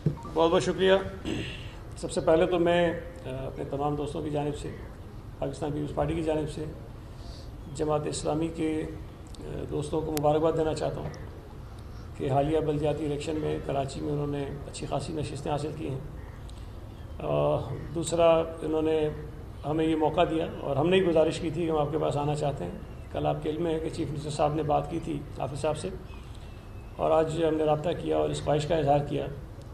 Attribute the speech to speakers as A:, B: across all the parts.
A: बहुत बहुत शुक्रिया। सबसे पहले तो मैं अपने तमाम दोस्तों की जानिब से, पाकिस्तान पीपल्स पार्टी की जानिब से जमात इस्लामी के दोस्तों को मुबारकबाद देना चाहता हूँ कि हालिया बलदियाती इलेक्शन में कराची में उन्होंने अच्छी खासी नशिस्तें हासिल की हैं। दूसरा, इन्होंने हमें ये मौका दिया और हमने ही गुजारिश की थी कि हम आपके पास आना चाहते हैं। कल आपके इल्म है कि चीफ मिनिस्टर साहब ने बात की थी हाफिज़ साहब से, और आज हमने रब्ता किया और इस ख्वाहिश का इजहार किया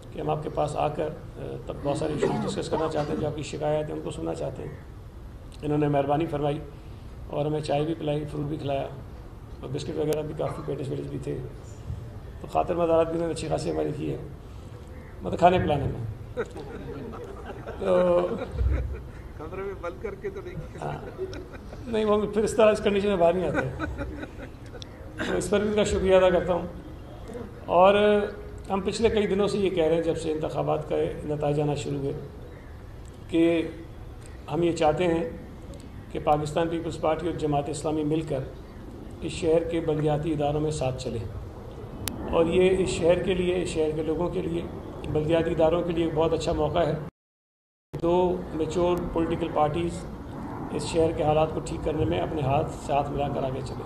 A: कि हम आपके पास आकर तब बहुत सारे इशूज़ डिस्कस करना चाहते हैं, जो आपकी शिकायत है उनको सुनना चाहते हैं। इन्होंने मेहरबानी फरमाई और हमें चाय भी पिलाई, फ्रूट भी खिलाया और बिस्किट वगैरह भी, काफ़ी पेटिस वेटिस भी थे। तो खातिर मदारत भी उन्होंने अच्छी खासी हमारी की है, मतलब खाने पिलाने में। तो
B: कमरे में बंद करके तो
A: नहीं, वो फिर इस तरह इस कंडीशन में बाहर नहीं आते। तो इस पर भी उनका शुक्रिया अदा करता हूँ। और हम पिछले कई दिनों से ये कह रहे हैं, जब से इंतखाबात का नतीजा आना शुरू हुए, कि हम ये चाहते हैं कि पाकिस्तान पीपल्स पार्टी और जमात इस्लामी मिलकर इस शहर के बलदियाती इदारों में साथ चलें। और ये इस शहर के लिए, इस शहर के लोगों के लिए, बलदियाती इदारों के लिए एक बहुत अच्छा मौका है। दो मैच्योर पॉलिटिकल पार्टीज़ इस शहर के हालात को ठीक करने में अपने हाथ मिलाकर आगे चलें।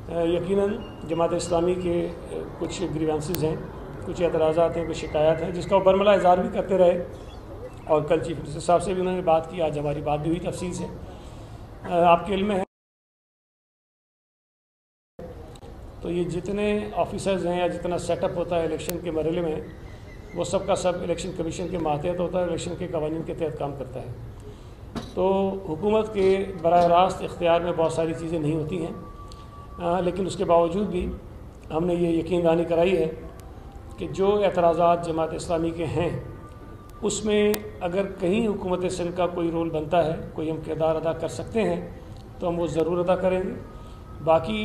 A: यकीनन जमात इस्लामी के कुछ ग्रीवेंसेस हैं, कुछ एतराज़ात हैं, कुछ शिकायत हैं, जिसका वो बरमला इज़हार भी करते रहे। और कल चीफ मिनिस्टर साहब से भी उन्होंने बात की, आज हमारी बात भी हुई तफसील से। आपके इल्म में है तो ये जितने ऑफिसर्स हैं या जितना सेटअप होता है इलेक्शन के मरहले में, वो सब का सब इलेक्शन कमीशन के मातहत होता है, इलेक्शन के कवानीन के तहत काम करता है। तो हुकूमत के बराह रास्त इख्तियार में बहुत सारी चीज़ें नहीं होती हैं, लेकिन उसके बावजूद भी हमने ये यकीन दहानी कराई है कि जो एतराज़ात जमात इस्लामी के हैं उसमें अगर कहीं हुकूमत सिंध का कोई रोल बनता है, कोई हम किरदार अदा कर सकते हैं, तो हम वो ज़रूर अदा करेंगे। बाकी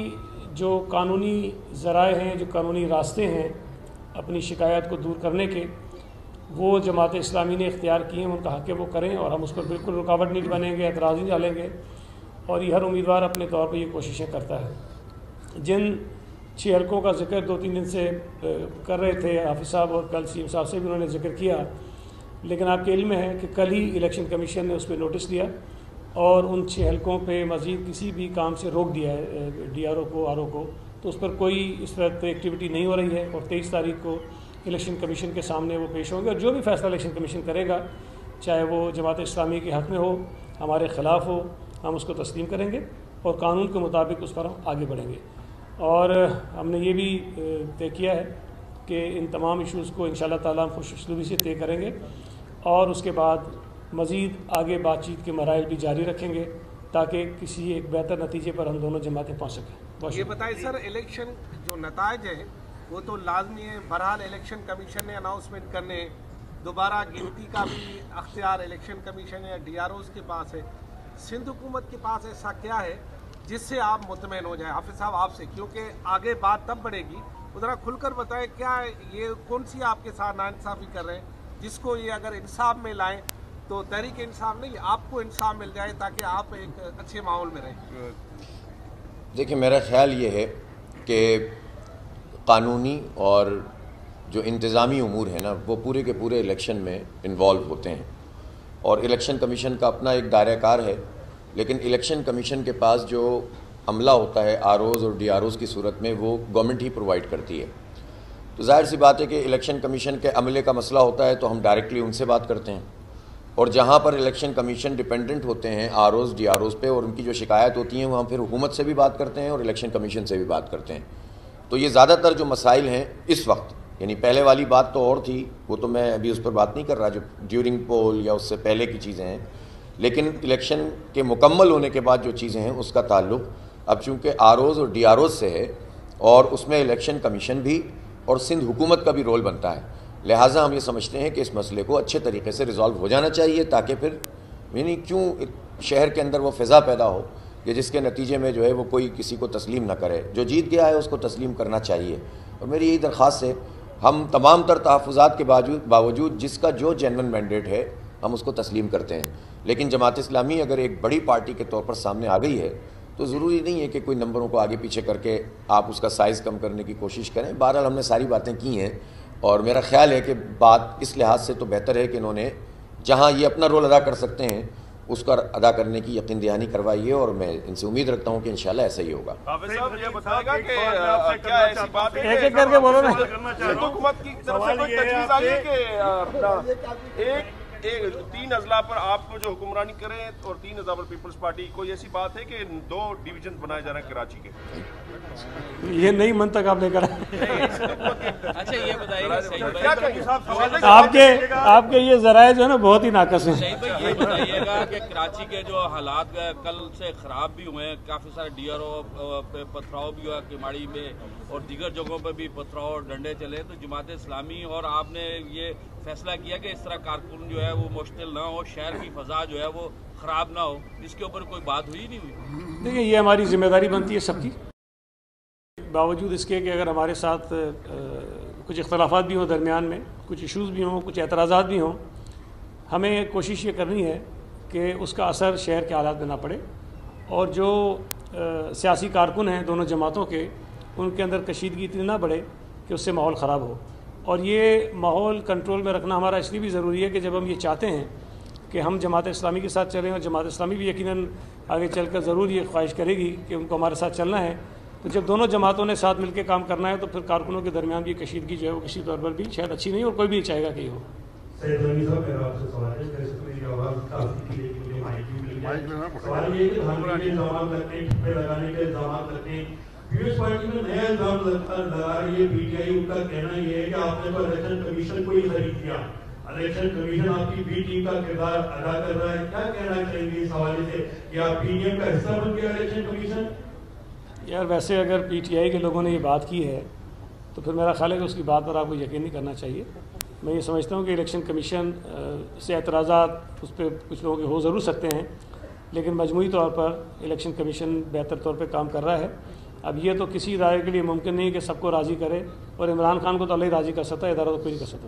A: जो कानूनी ज़राए हैं, जो कानूनी रास्ते हैं अपनी शिकायत को दूर करने के, वो जमात इस्लामी ने इख्तियार किए हैं, उनका हक़ है वो करें, और हम उस पर बिल्कुल रुकावट नहीं बनेंगे, एतराज़ नहीं डालेंगे। और ये हर उम्मीदवार अपने तौर पर ये कोशिशें करता है। जिन 6 हलकों का जिक्र 2-3 दिन से कर रहे थे हाफिज़ साहब, और कल सीएम साहब से भी उन्होंने जिक्र किया, लेकिन आपके इल्म में है कि कल ही इलेक्शन कमीशन ने उस पर नोटिस दिया और उन 6 हलकों पे मज़ीद किसी भी काम से रोक दिया है DRO को, RO को। तो उस पर कोई इस वक्त एक्टिविटी नहीं हो रही है, और 23 तारीख को इलेक्शन कमीशन के सामने वो पेश होंगे, और जो भी फैसला इलेक्शन कमीशन करेगा, चाहे वो जमात इस्लामी के हक़ में हो, हमारे ख़िलाफ़ हो, हम उसको तस्लीम करेंगे और कानून के मुताबिक उस पर हम आगे बढ़ेंगे। और हमने ये भी तय किया है कि इन तमाम इशूज़ को इंशाअल्लाह ताला हम खुश उसलूबी से तय करेंगे, और उसके बाद मज़ीद आगे बातचीत के मराइल भी जारी रखेंगे, ताकि किसी एक बेहतर नतीजे पर हम दोनों जमातें पहुँच सकें।
B: ये बताइए सर, इलेक्शन जो नताइज है वो तो लाजमी है, बहरहाल इलेक्शन कमीशन ने अनाउंसमेंट करने, दोबारा गिनती का भी अख्तियार इलेक्शन कमीशन या DROs के पास है। सिंध हुकूमत के पास ऐसा क्या है जिससे आप मुतमईन हो जाए? हाफिज़ साहब आपसे, क्योंकि आगे बात तब बढ़ेगी, उधर खुलकर बताएं क्या ये कौन सी आपके साथ नाइंसाफ़ी कर रहे हैं, जिसको ये अगर इंसाफ में लाएं तो तहरीक इंसाफ नहीं, आपको इंसाफ मिल जाए, ताकि आप एक अच्छे माहौल में रहें।
C: देखिए, मेरा ख़्याल ये है कि कानूनी और जो इंतज़ामी उमूर है ना, वो पूरे के पूरे इलेक्शन में इन्वॉल्व होते हैं, और इलेक्शन कमीशन का अपना एक दायरा कार है। लेकिन इलेक्शन कमीशन के पास जो अमला होता है ROs और DROs की सूरत में, वो गवर्नमेंट ही प्रोवाइड करती है। तो जाहिर सी बात है कि इलेक्शन कमीशन के अमले का मसला होता है तो हम डायरेक्टली उनसे बात करते हैं, और जहाँ पर इलेक्शन कमीशन डिपेंडेंट होते हैं ROs DROs पे, और उनकी जो शिकायत होती हैं, वहाँ फिर हुकूमत से भी बात करते हैं और इलेक्शन कमीशन से भी बात करते हैं। तो ये ज़्यादातर जो मसाइल हैं इस वक्त, यानी पहले वाली बात तो और थी, वो तो मैं अभी उस पर बात नहीं कर रहा, जो ड्यूरिंग पोल या उससे पहले की चीज़ें हैं, लेकिन इलेक्शन के मुकम्मल होने के बाद जो चीज़ें हैं उसका ताल्लुक़ अब चूँकि ROs और DROs से है, और उसमें इलेक्शन कमीशन भी और सिंध हुकूमत का भी रोल बनता है। लिहाजा हम ये समझते हैं कि इस मसले को अच्छे तरीके से रिज़ॉल्व हो जाना चाहिए, ताकि फिर यानी क्यों शहर के अंदर वो फ़िज़ा पैदा हो कि जिसके नतीजे में जो है वो कोई किसी को तस्लीम ना करे। जो जीत गया है उसको तस्लीम करना चाहिए, और मेरी यही दरख्वास्त है, हम तमाम तर तहफ़्फ़ुज़ात के बावजूद जिसका जो जेन्युइन मैंडेट है हम उसको तस्लीम करते हैं। लेकिन जमात इस्लामी अगर एक बड़ी पार्टी के तौर पर सामने आ गई है, तो ज़रूरी नहीं है कि कोई नंबरों को आगे पीछे करके आप उसका साइज़ कम करने की कोशिश करें। बहरहाल हमने सारी बातें की हैं, اور میرا خیال ہے کہ بات اس لحاظ سے تو بہتر ہے کہ انہوں نے جہاں یہ اپنا رول ادا کر سکتے ہیں اس کا ادا کرنے کی یقین دہانی کروائی ہے، اور میں ان سے امید رکھتا ہوں کہ انشاءاللہ ایسا ہی ہوگا۔
D: حافظ صاحب یہ بتائے گا کہ کیا ایسی بات ہے
A: ایک ایک کر کے بولو نا۔
D: حکومت کی طرف سے کوئی تجویز آئی ہے کہ ایک 3 اضلاع پر آپ کو جو حکمرانی کریں اور 3 اضلاع پر پیپلز پارٹی، کوئی ایسی بات ہے کہ 2 ڈویژن بنائے جا رہے ہیں کراچی کے؟
A: یہ نئی منطق آپ لے کر
E: اچھا یہ بتائیے
A: آپ کے یہ ذرائع جو ہے نا بہت ہی ناقص ہیں۔
E: شہید بھائی یہ بتائیے گا کہ کراچی کے جو حالات کل سے خراب بھی ہوئے ہیں، کافی سارے DRO پہ پتھراؤ بھی ہوا کماڑی میں اور دیگر جگہوں پہ بھی پتھراؤ اور ڈنڈے چلے، تو جماعت اسلامی اور آپ نے یہ فیصلہ کیا کہ اس طرح کارکن جو ہے وہ مشتعل نہ ہو، شہر کی فضا جو ہے وہ خراب نہ ہو، اس کے اوپر کوئی بات ہوئی نہیں ہوئی؟
A: دیکھیں یہ ہماری ذمہ داری بنتی ہے سب کی، باوجود اس کے کہ اگر ہمارے ساتھ کچھ اختلافات بھی ہوں درمیان میں، کچھ ایشوز بھی ہوں، کچھ اعتراضات بھی ہوں، ہمیں کوشش یہ کرنی ہے کہ اس کا اثر شہر کے حالات میں نہ پڑے، اور جو سیاسی کارکن ہیں دونوں جماعتوں کے، ان کے اندر کشیدگی اتنی نہ بڑھے کہ اس سے ماحول خراب ہو۔ اور یہ ماحول کنٹرول میں رکھنا ہمارا اس لیے بھی ضروری ہے کہ جب ہم یہ چاہتے ہیں کہ ہم جماعت اسلامی کے ساتھ چلیں، اور جماعت اسلامی بھی یقیناً آگے چل کر ضرور یہ خواہش کرے گی کہ ان کو ہمارے ساتھ چلنا ہے، تو جب دونوں جماعتوں نے ساتھ مل کے کام کرنا ہے تو پھر کارکنوں کے درمیان بھی کشیدگی جو ہے وہ کسی طور پر بھی شاید اچھی نہیں، اور کوئی بھی نہیں چاہے گا کہ یہ ہو۔
F: سید رمی صاحب میرا آپ سے سوال ہے، میرے سے میری آواز کافی کی لیکن مجھے مائک بھی مل گیا۔ سوال یہ ہے کہ دھاندلی کے الزامات لگنے، ٹھپے لگانے کے الزامات لگنے، پیپلز پارٹی میں نیا الزام لگا رہی ہے PTI، ان کا کہنا یہ ہے کہ آپ نے تو الیکشن کمیشن کو ہی خرید کیا، الیکشن کمیشن آپ کی B ٹیم کا کردار ادا کر رہا ہے، کیا کہنا چاہیں گے اس حوالے سے کہ آپ PDM کا حصہ بن گیا الیکشن کمیشن؟
A: یار ویسے اگر PTI کے لوگوں نے یہ بات کی ہے تو پھر میرا خیال ہے کہ اس کی بات پر آپ کو یقین نہیں کرنا چاہیے۔ میں یہ سمجھتا ہوں کہ الیکشن کمیشن سے اعتراضات اس پہ کچھ لوگوں کے ہو ضرور سکتے ہیں، لیکن مجموعی طور پر الیکشن کمیشن بہتر طور پہ کام کر رہا ہے۔ اب یہ تو کسی ادارے کے لیے ممکن نہیں کہ سب کو راضی کرے، اور عمران خان کو تو اللہ ہی راضی کر سکتا ہے، ادارہ تو کوئی نہیں کر سکتا۔